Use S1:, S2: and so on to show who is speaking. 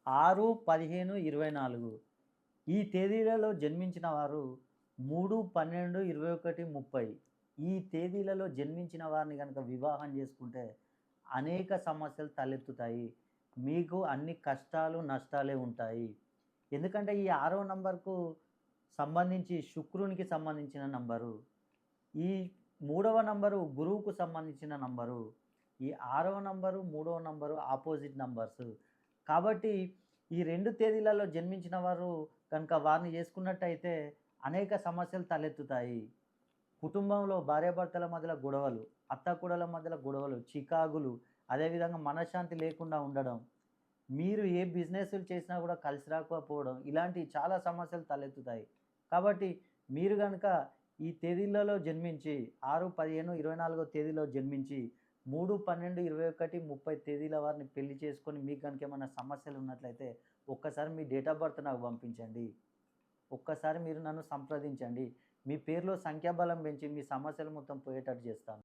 S1: 6, 15, 24 ఈ తేదీలలో జన్మించిన వారు 3, 12, 21, 30 ఈ తేదీలలో జన్మించిన వారిని గనక వివాహం చేసుకుంటే అనేక సమస్యలు తలెత్తుతాయి. మీకు అన్ని కష్టాలు, నష్టాలే ఉంటాయి. ఎందుకంటే ఈ 6వ నంబర్‌కు సంబంధించి శుక్రునికి సంబంధించిన నంబరు. ఈ 3వ నంబరు గురువుకు సంబంధించిన నంబరు. ఈ 6వ నంబరు, 3వ నంబరు ఆపోజిట్ నంబర్స్. కాబట్టి ఈ 2 తేదీలలో జన్మించిన వారు కనుక వారిని చేసుకున్నట్టయితే అనేక సమస్యలు తలెత్తుతాయి. కుటుంబంలో భార్యాభర్తల మధ్యల గొడవలు, అత్తాకోడళ్ళ మధ్యల గొడవలు, చికాకులు, అదేవిధంగా మనశ్శాంతి లేకుండా ఉండడం, మీరు ఏ బిజినెస్‌లు చేసినా కూడా కలిసి రాకపోవడం, ఇలాంటి చాలా సమస్యలు తలెత్తుతాయి. కాబట్టి మీరు గనక ఈ తేదీలలో జన్మించి 6, 15, 24 తేదీలో జన్మించి 3, 12, 21, 30 తేదీల వారిని పెళ్లి చేసుకొని మీకు గనుక ఏమన్నా సమస్యలు ఉన్నట్లయితే ఒక్కసారి మీ డేట్ ఆఫ్ బర్త్ నాకు పంపించండి. ఒక్కసారి మీరు నన్ను సంప్రదించండి. మీ పేరులో సంఖ్యాబలం పెంచి మీ సమస్యలు మొత్తం పోయేటట్టు చేస్తాను.